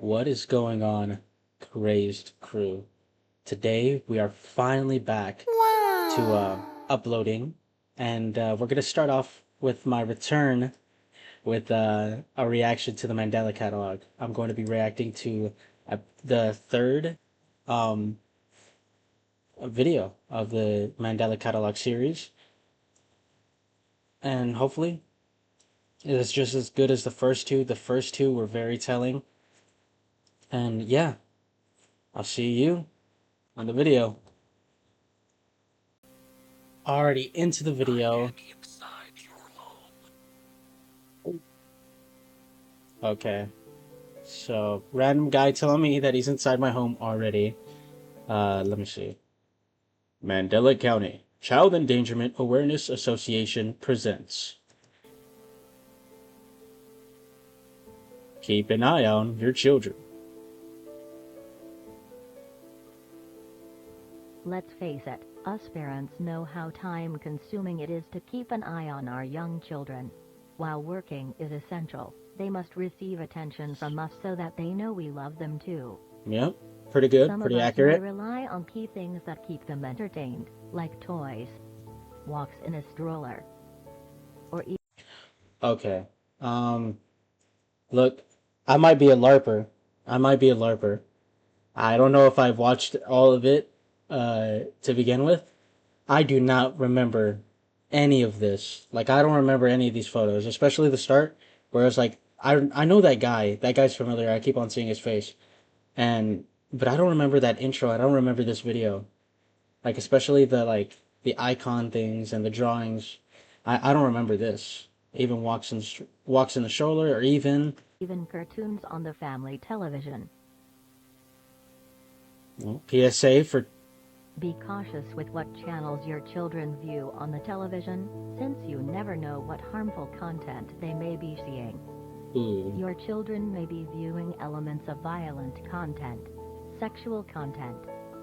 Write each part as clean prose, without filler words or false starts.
What is going on, Crazed Crew? Today we are finally back to uploading, and we're gonna start off with my return with a reaction to the Mandela Catalog. I'm going to be reacting to the third um, video of the Mandela Catalog series, and hopefully it's just as good as the first two. The first two were very telling, and yeah, I'll see you on the video. Already into the video. Okay. So, random guy telling me that he's inside my home already. Let me see. Mandela County Child Endangerment Awareness Association presents. Keep an eye on your children. Let's face it, us parents know how time-consuming it is to keep an eye on our young children. While working is essential, they must receive attention from us so that they know we love them too. Yep, pretty good, Some pretty of us accurate. may rely on key things that keep them entertained, like toys, walks in a stroller, or Okay. Look, I might be a LARPer. I don't know if I've watched all of it, to begin with. I do not remember any of this. Like, I don't remember any of these photos, especially the start, where it's like, I know that guy. That guy's familiar. I keep on seeing his face. But I don't remember that intro. I don't remember this video. Like, especially the icon things and the drawings. I don't remember this. Even walks in the stroller, or even cartoons on the family television. PSA for Be cautious with what channels your children view on the television, since you never know what harmful content they may be seeing. ooh. Your children may be viewing elements of violent content, sexual content,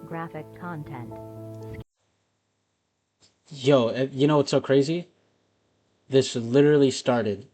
graphic content. Yo, you know what's so crazy? This literally started.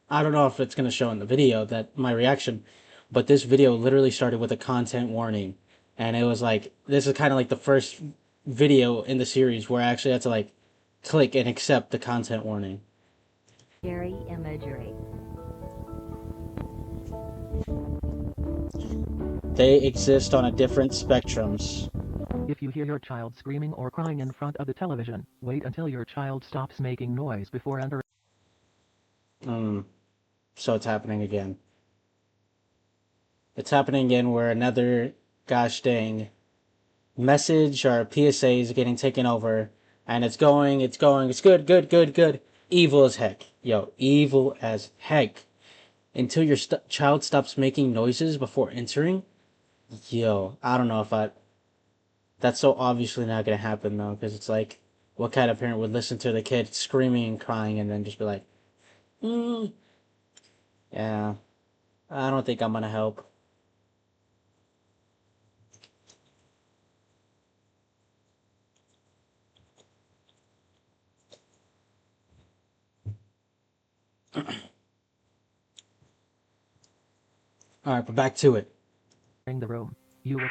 I don't know if it's gonna show in the video that my reaction, but this video literally started with a content warning, and it was like this is kind of like the first video in the series where I actually had to like click and accept the content warning. Scary imagery. They exist on a different spectrums. If you hear your child screaming or crying in front of the television, wait until your child stops making noise before entering. So it's happening again. It's happening again where another gosh dang message or PSA is getting taken over, and it's good, good, good, good. Evil as heck. Yo, evil as heck. Until your child stops making noises before entering. Yo, I don't know if I. That's so obviously not gonna happen though, because it's like, what kind of parent would listen to the kid screaming and crying and then just be like, yeah, I don't think I'm gonna help. All right, but back to it. The room. You will.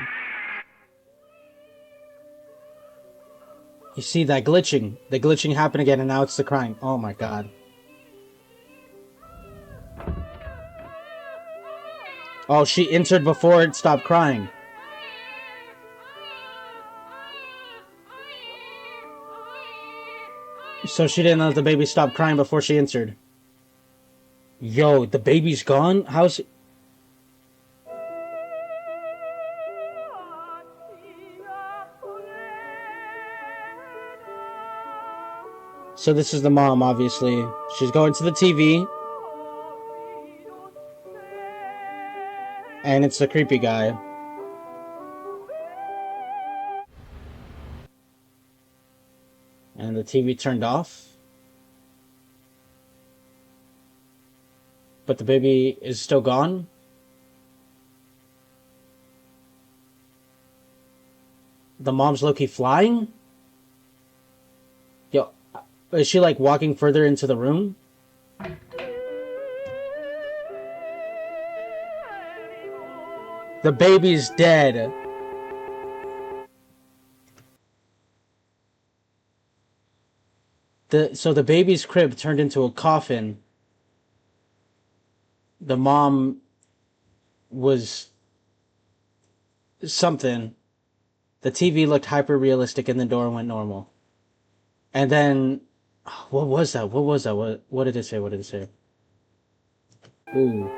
You see that glitching? The glitching happened again, and now it's the crying. Oh my god. Oh, she entered before it stopped crying. So she didn't let the baby stop crying before she entered. Yo, the baby's gone? How's it? So this is the mom, obviously. She's going to the TV. And it's the creepy guy. And the TV turned off. But the baby is still gone. The mom's low-key flying? Yo, is she like walking further into the room? The baby's dead. So the baby's crib turned into a coffin. The mom was something. The TV looked hyper realistic and the door went normal. And then, what was that? What was that? What did it say? What did it say? Ooh.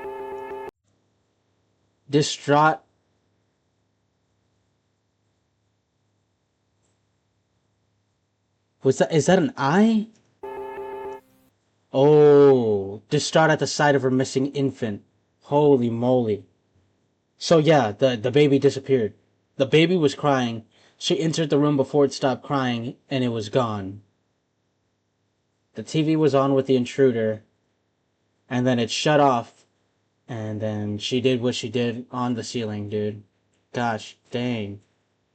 Distraught. Is that an eye? Oh, distraught at the sight of her missing infant. Holy moly. So yeah, the baby disappeared. The baby was crying. She entered the room before it stopped crying, and it was gone. The TV was on with the intruder, and then it shut off, and then she did what she did on the ceiling, dude. Gosh, dang.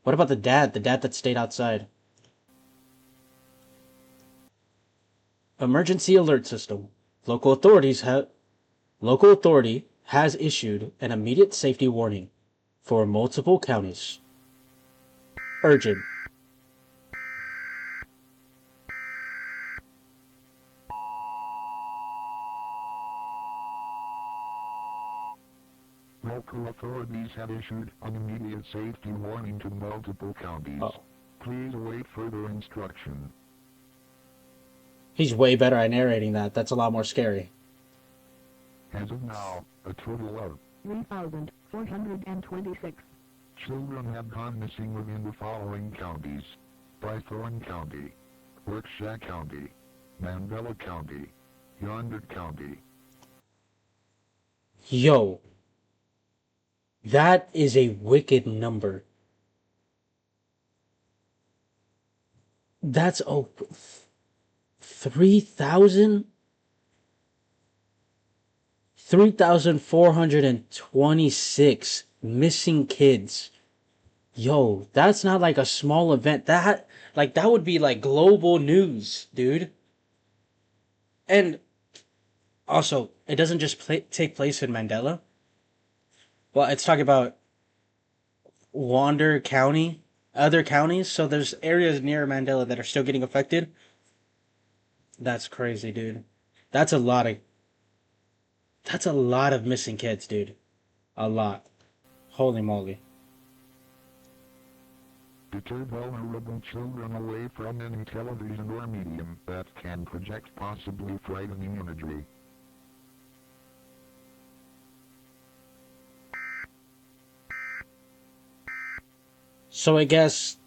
What about the dad? The dad that stayed outside. Emergency alert system. Local authorities have Local authority has issued an immediate safety warning for multiple counties. Urgent. Local authorities have issued an immediate safety warning to multiple counties. Oh. Please await further instruction. He's way better at narrating that. That's a lot more scary. As of now, a total of 3,426 children have gone missing within the following counties: Bythorn County, Berkshire County, Mandela County, Yonder County. Yo. That is a wicked number. That's 3,000? 3,426 missing kids. Yo, that's not like a small event. That would be like global news, dude. And also, it doesn't just take place in Mandela. Well, it's talking about Wander County, other counties. So there's areas near Mandela that are still getting affected. That's crazy, dude. That's a lot of that's a lot of missing kids, dude. A lot. Holy moly. Deter vulnerable children away from any television or medium that can project possibly frightening imagery. So I guess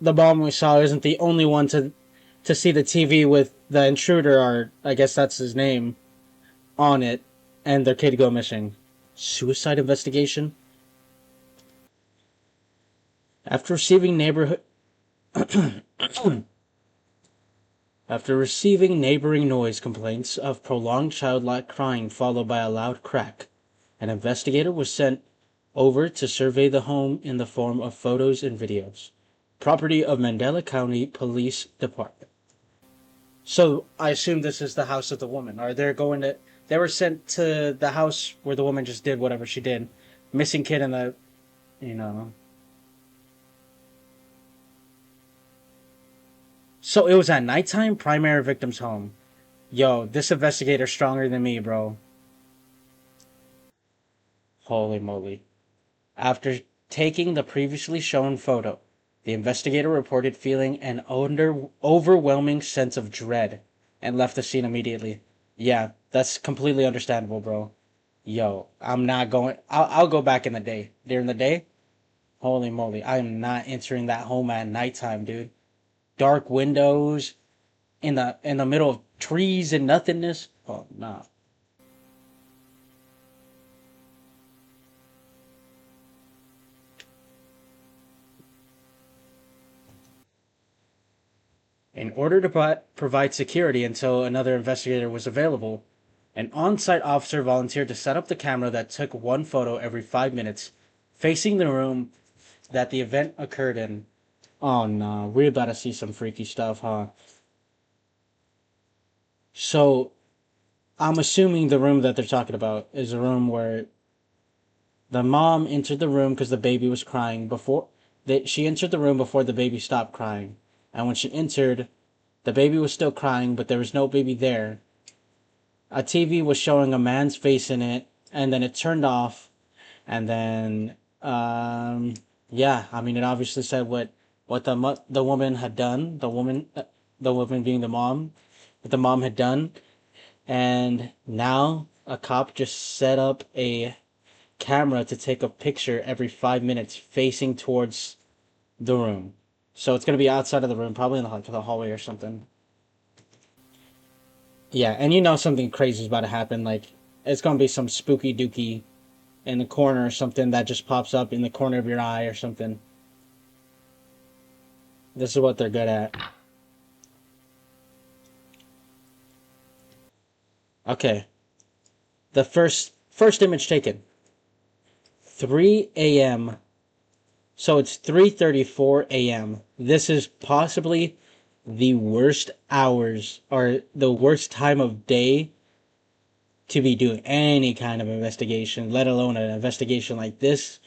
the mom we saw isn't the only one to see the TV with the intruder, or I guess that's his name, on it, and their kid go missing. Suicide investigation? After receiving neighborhood After receiving neighboring noise complaints of prolonged childlike crying followed by a loud crack, an investigator was sent over to survey the home in the form of photos and videos. Property of Mandela County Police Department. So I assume this is the house of the woman. Or they were sent to the house where the woman just did whatever she did. Missing kid in the, you know. So it was at nighttime, primary victim's home. Yo, this investigator's stronger than me, bro. Holy moly. After taking the previously shown photo, the investigator reported feeling an overwhelming sense of dread and left the scene immediately. Yeah, that's completely understandable, bro. Yo, I'm not going. I'll go back in the day. During the day, holy moly, I am not entering that home at nighttime, dude. Dark windows, in the middle of trees and nothingness. Oh nah. In order to provide security until another investigator was available, an on-site officer volunteered to set up the camera that took one photo every 5 minutes, facing the room that the event occurred in. Oh no, we're about to see some freaky stuff, huh? So, I'm assuming the room that they're talking about is a room where The mom entered the room because the baby was crying she entered the room before the baby stopped crying. And when she entered, the baby was still crying, but there was no baby there. A TV was showing a man's face in it, and then it turned off, and then, yeah, I mean, it obviously said what the woman had done, the woman being the mom, what the mom had done, and now a cop just set up a camera to take a picture every 5 minutes facing towards the room. So it's gonna be outside of the room, probably in the hallway or something. Yeah, and you know something crazy is about to happen. Like it's gonna be some spooky dookie in the corner or something that just pops up in the corner of your eye or something. This is what they're good at. Okay, the first image taken, 3 a.m. So it's 3:34 a.m. This is possibly the worst hours or the worst time of day to be doing any kind of investigation, let alone an investigation like this.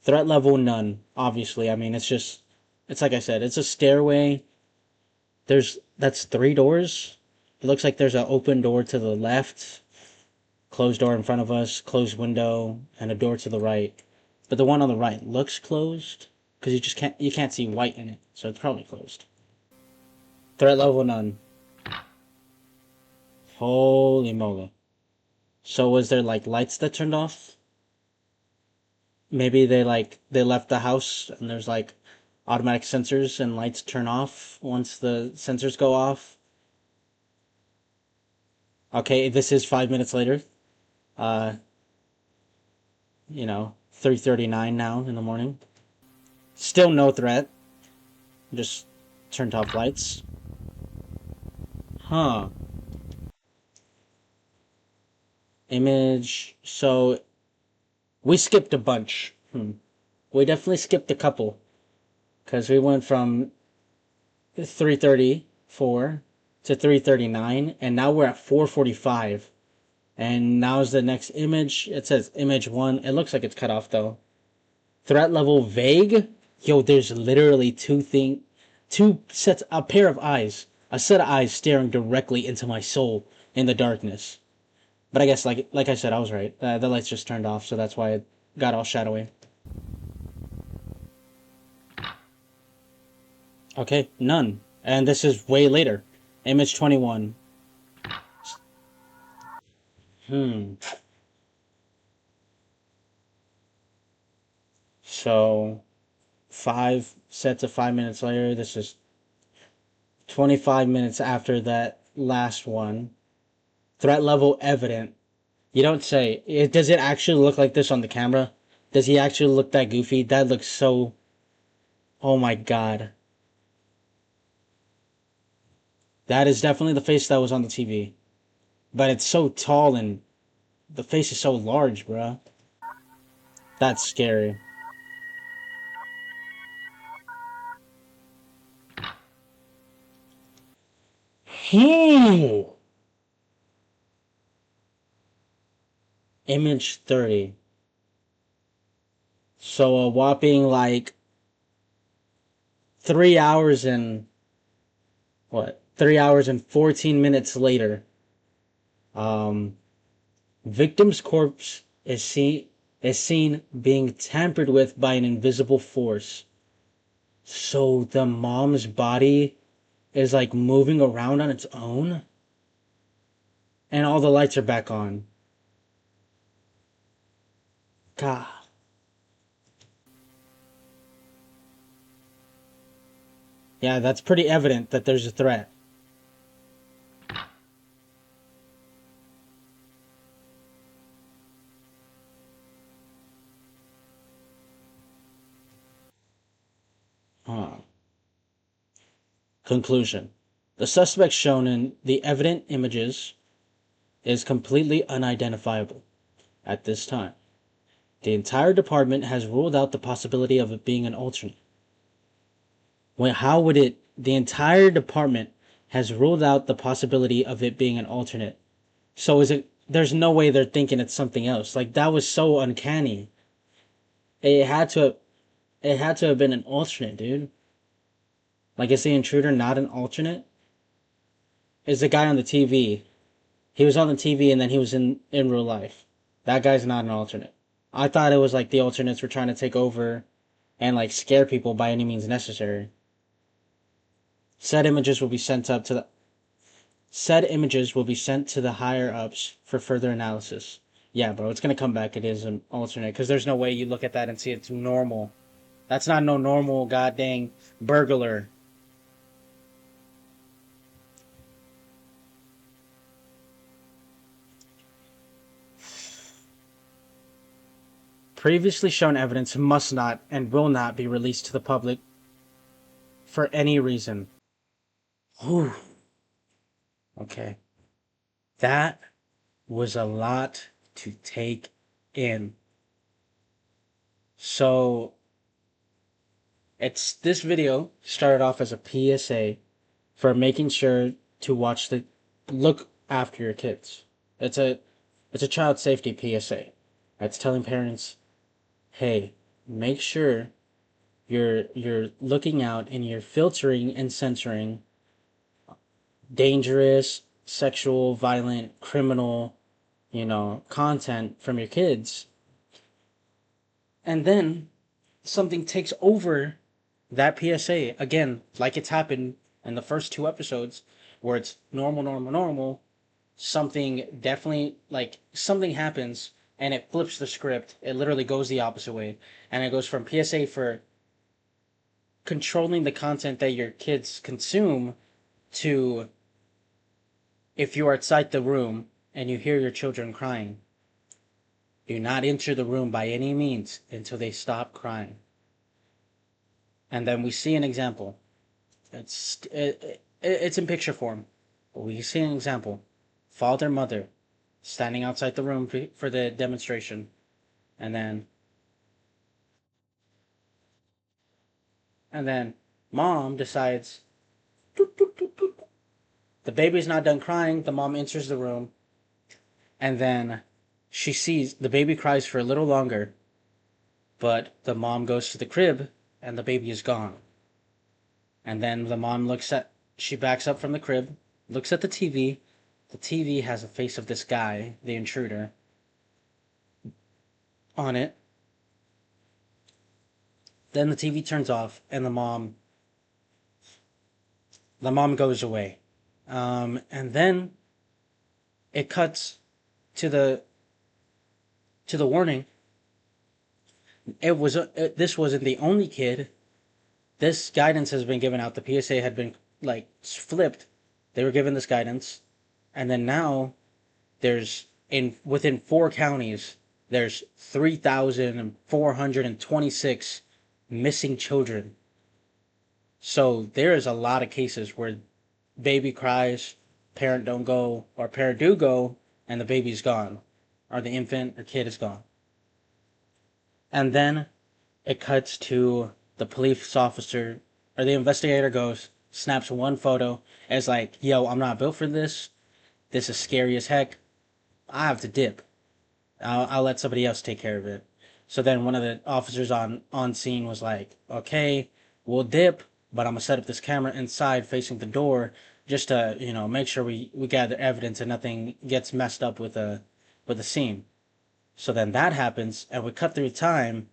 Threat level none, obviously. I mean, it's like I said, it's a stairway. That's three doors. It looks like there's an open door to the left, closed door in front of us, closed window, and a door to the right. But the one on the right looks closed because you can't see white in it, so it's probably closed. Threat level none. Holy moly. So was there like lights that turned off? Maybe they left the house and there's like automatic sensors and lights turn off once the sensors go off. Okay, this is 5 minutes later. Uh, 3:39 now in the morning. Still no threat. Just turned off lights. Huh. Image. So we skipped a bunch. We definitely skipped a couple because we went from 3:34 to 3:39, and now we're at 4:45. And now's the next image. It says image one. It looks like it's cut off though. Threat level vague. Yo, there's literally a pair of eyes, a set of eyes staring directly into my soul in the darkness. But I guess like I said, I was right. The lights just turned off, so that's why it got all shadowy. Okay, none. And this is way later. Image 21. So, 5 minutes later. This is 25 minutes after that last one. Threat level evident. You don't say. Does it actually look like this on the camera? Does he actually look that goofy? That looks so... Oh my god. That is definitely the face that was on the TV. But it's so tall and the face is so large, bruh. That's scary. Image 30. So a whopping like 3 hours and what? 3 hours and 14 minutes later. Victim's corpse is seen being tampered with by an invisible force. So the mom's body is like moving around on its own, and all the lights are back on. God. Yeah, that's pretty evident that there's a threat. Huh. Conclusion. The suspect shown in the evident images is completely unidentifiable at this time. The entire department has ruled out the possibility of it being an alternate. The entire department has ruled out the possibility of it being an alternate. So there's no way they're thinking it's something else. Like that was so uncanny. It had to it had to have been an alternate, dude. Like is the intruder not an alternate? Is the guy on the TV? He was on the TV and then he was in real life. That guy's not an alternate. I thought it was like the alternates were trying to take over and like scare people by any means necessary. Said images will be sent up to the Said images will be sent to the higher ups for further analysis. Yeah, bro, it's gonna come back. It is an alternate because there's no way you look at that and see it's normal. That's not no normal goddamn burglar. Previously shown evidence must not and will not be released to the public for any reason. Whew. Okay. That was a lot to take in. So, this video started off as a PSA for making sure to look after your kids. It's a child safety PSA. It's telling parents, hey, make sure you're looking out and you're filtering and censoring dangerous, sexual, violent, criminal, content from your kids. And then something takes over that PSA again, like it's happened in the first two episodes, where it's normal, normal, normal. Something happens and it flips the script. It literally goes the opposite way, and it goes from PSA for controlling the content that your kids consume to if you are outside the room and you hear your children crying, do not enter the room by any means until they stop crying. And then we see an example. It's in picture form, but we see an example. Father, mother, standing outside the room for the demonstration, and then mom decides the baby's not done crying. The mom enters the room, and then she sees the baby cries for a little longer, but the mom goes to the crib, and the baby is gone. And then the mom she backs up from the crib, looks at the TV. The TV has a face of this guy, the intruder, on it. Then the TV turns off, and the mom goes away. And then it cuts to the warning. This wasn't the only kid. This guidance has been given out. The PSA had been like flipped. They were given this guidance, and then now within 4 counties there's 3,426 missing children. So there is a lot of cases where baby cries, parent don't go, or parent do go, and the baby's gone, or the infant or kid is gone. And then it cuts to the police officer, or the investigator goes, snaps one photo, as like, yo, I'm not built for this. This is scary as heck. I have to dip. I'll let somebody else take care of it. So then one of the officers on scene was like, okay, we'll dip, but I'm gonna set up this camera inside facing the door just to, make sure we gather evidence and nothing gets messed up with the scene. So then that happens, and we cut through time,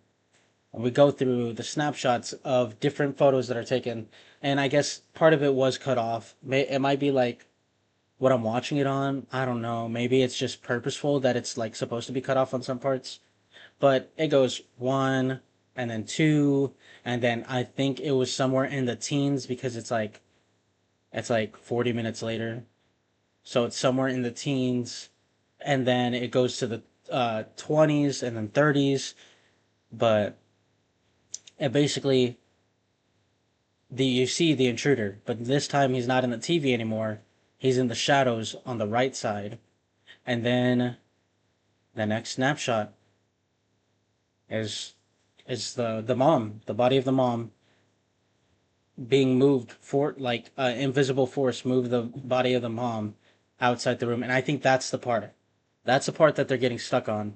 and we go through the snapshots of different photos that are taken, and I guess part of it was cut off. It might be like what I'm watching it on. I don't know. Maybe it's just purposeful that it's like supposed to be cut off on some parts. But it goes one, and then two, and then I think it was somewhere in the teens because it's like 40 minutes later. So it's somewhere in the teens, and then it goes to the 20s and then 30s. But it basically, you see the intruder, but this time he's not in the TV anymore. He's in the shadows on the right side. And then the next snapshot is the mom, the body of the mom being moved for like invisible force moved the body of the mom outside the room. And I think that's the part. That's the part that they're getting stuck on.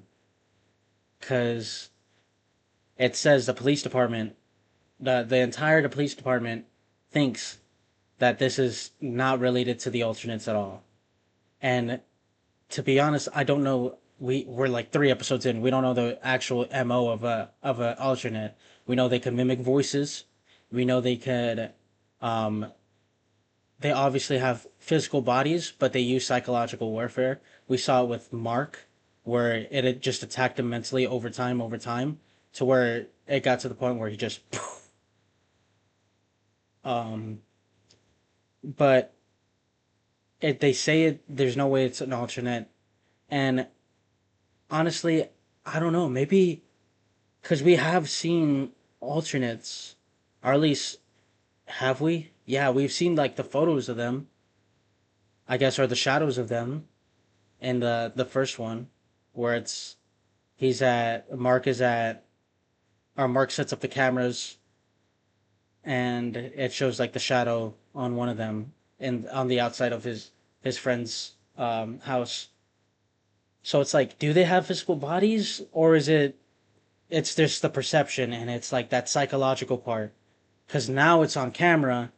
Because it says the police department, the entire police department thinks that this is not related to the alternates at all. And to be honest, I don't know. We're like 3 episodes in. We don't know the actual MO of a alternate. We know they can mimic voices. We know they could. Um, they obviously have physical bodies, but they use psychological warfare. We saw it with Mark, where it had just attacked him mentally over time, to where it got to the point where he just. Um, but they say it. There's no way it's an alternate, and honestly, I don't know. Maybe because we have seen alternates, or at least have we? Yeah, we've seen like the photos of them. I guess, or the shadows of them in the first one, where it's he's at Mark is at, or Mark sets up the cameras, and it shows like the shadow on one of them, and on the outside of his friend's house. So it's like, do they have physical bodies, or is it? It's just the perception, and it's like that psychological part. Because now it's on camera,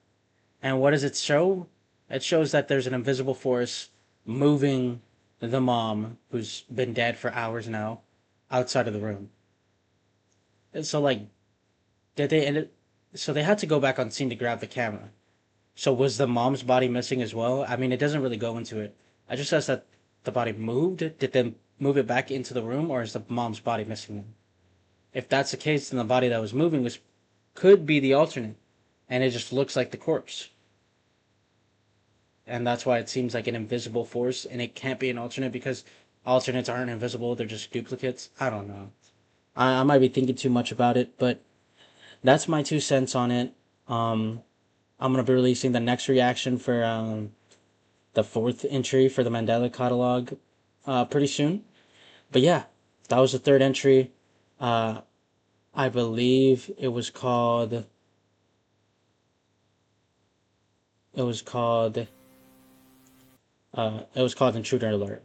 and what does it show? It shows that there's an invisible force moving the mom, who's been dead for hours now, outside of the room. And so, like, did they end it? So they had to go back on scene to grab the camera. So was the mom's body missing as well? I mean, it doesn't really go into it. I just asked that the body moved. Did they move it back into the room, or is the mom's body missing? If that's the case, then the body that was moving was could be the alternate, and it just looks like the corpse. And that's why it seems like an invisible force, and it can't be an alternate because alternates aren't invisible; they're just duplicates. I don't know. I might be thinking too much about it, but that's my 2 cents on it. Um, I'm gonna be releasing the next reaction for the fourth entry for the Mandela catalog pretty soon. But yeah, that was the third entry. Uh, I believe it was called Intruder Alert.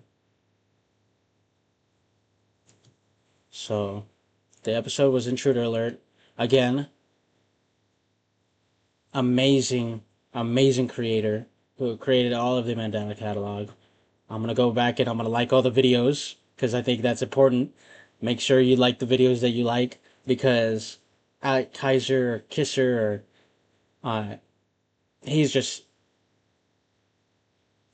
So the episode was Intruder Alert. Again, amazing, amazing creator who created all of the Mandela catalog. I'm gonna go back and I'm gonna like all the videos because I think that's important. Make sure you like the videos that you like because Kaiser or Kisser or he's just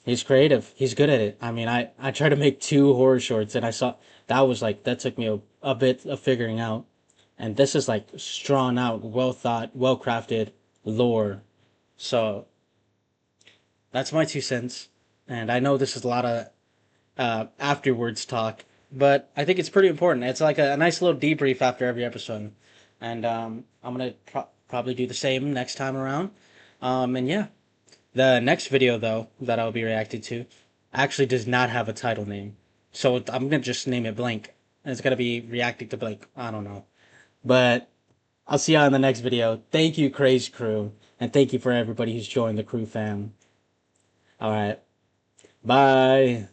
he's creative. He's good at it. I mean, I tried to make 2 horror shorts and I saw that took me a bit of figuring out. And this is like drawn out, well thought, well crafted lore. So that's my 2 cents. And I know this is a lot of afterwards talk, but I think it's pretty important. It's like a nice little debrief after every episode. And I'm going to probably do the same next time around. And yeah, the next video, though, that I'll be reacting to actually does not have a title name. So I'm going to just name it Blank. And it's going to be reacting to Blank. I don't know. But I'll see y'all in the next video. Thank you, Crazed Crew. And thank you for everybody who's joined the crew fam. Alright. Bye.